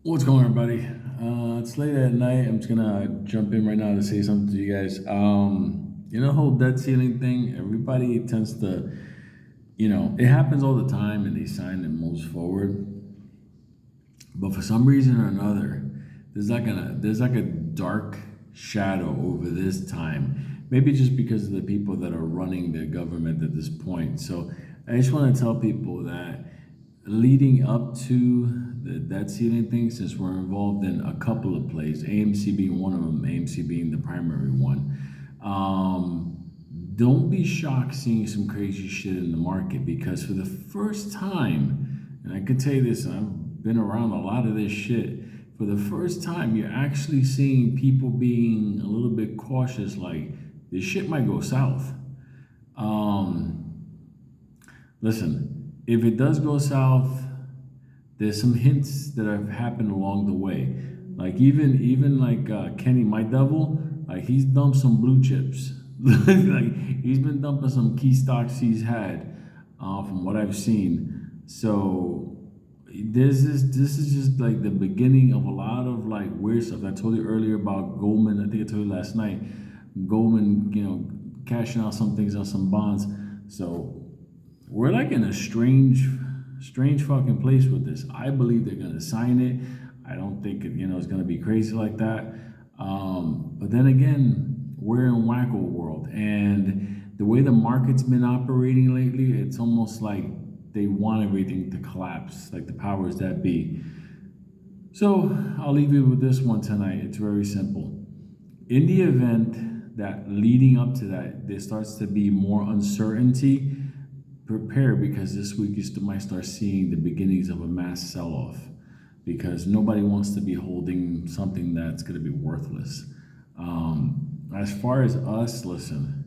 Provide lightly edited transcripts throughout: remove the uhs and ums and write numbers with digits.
What's going on, everybody? It's late at night. I'm just gonna jump in right now to say something to you guys. The whole debt ceiling thing. Everybody tends to, it happens all the time, and they sign and moves forward. But for some reason or another, there's like a dark shadow over this time. Maybe just because of the people that are running the government at this point. So I just want to tell people that leading up to the debt ceiling thing, since we're involved in a couple of plays, AMC being one of them, AMC being the primary one. Don't be shocked seeing some crazy shit in the market because for the first time, and I can tell you this, I've been around a lot of this shit. For the first time, you're actually seeing people being a little bit cautious, like this shit might go south. Um, Listen, if it does go south, there's some hints that have happened along the way. Like even like Kenny, my devil, like he's dumped some blue chips. Like he's been dumping some key stocks he's had, from what I've seen. So this is just like the beginning of a lot of like weird stuff. I told you earlier about Goldman. I think I told you last night. Goldman, cashing out some things on some bonds. So we're like in a strange fucking place with this. I believe they're gonna sign it. I don't think it's gonna be crazy like that. But then again, we're in wacko world, and the way the market's been operating lately, it's almost like they want everything to collapse, like the powers that be. So I'll leave you with this one tonight. It's very simple. In the event that leading up to that, there starts to be more uncertainty, prepare because this week you might start seeing the beginnings of a mass sell-off because nobody wants to be holding something that's going to be worthless. As far as us, listen,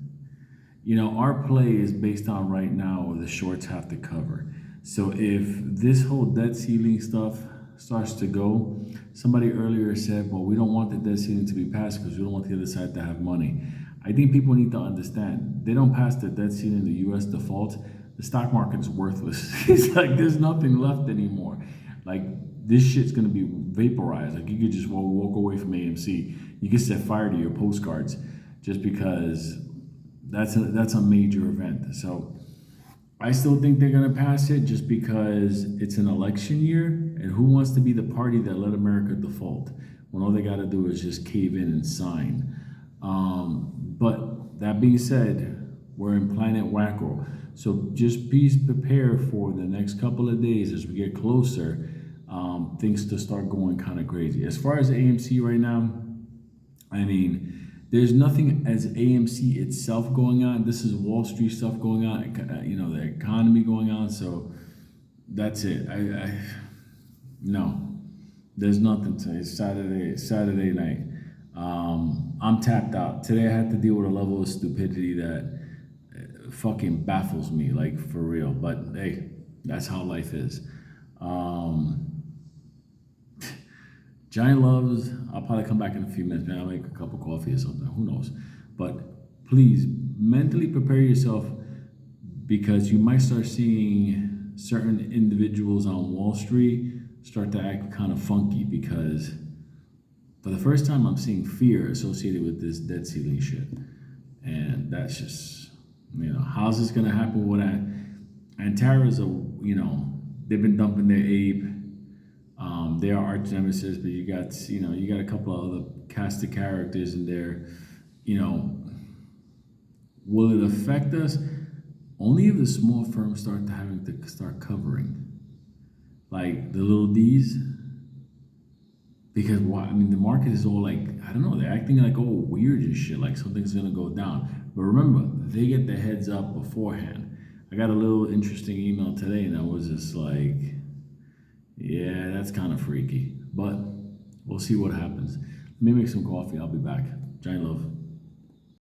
our play is based on right now the shorts have to cover. So if this whole debt ceiling stuff starts to go, somebody earlier said, well, we don't want the debt ceiling to be passed because we don't want the other side to have money. I think people need to understand they don't pass the debt ceiling, the US default, the stock market is worthless. It's like there's nothing left anymore. Like this shit's gonna be vaporized. Like you could just walk away from AMC. You could set fire to your postcards just because that's a major event. So I still think they're gonna pass it just because it's an election year, and who wants to be the party that let America default when all they gotta do is just cave in and sign? But that being said, we're in Planet Wacko, so just please prepare for the next couple of days as we get closer. Things to start going kind of crazy. As far as AMC right now, I mean, there's nothing as AMC itself going on. This is Wall Street stuff going on, the economy going on. So that's it. No, there's nothing today. It's Saturday night. I'm tapped out. Today I had to deal with a level of stupidity that fucking baffles me, like for real. But hey, that's how life is. Um, Giant loves. I'll probably come back in a few minutes. Maybe I'll make a cup of coffee or something. Who knows? But please mentally prepare yourself because you might start seeing certain individuals on Wall Street start to act kind of funky because for the first time I'm seeing fear associated with this debt ceiling shit. And that's just, how's this gonna happen with that? And Tara's they've been dumping their ape. They are arch nemesis, but you got a couple of other cast of characters in there. You know, will it affect us? Only if the small firms start having to start covering, like the little D's, because why? I mean, the market is all like I don't know. They're acting like all weird and shit, like something's gonna go down. But remember, they get the heads up beforehand. I got a little interesting email today, and I was just like, yeah, that's kind of freaky. But we'll see what happens. Let me make some coffee. I'll be back. Giant love.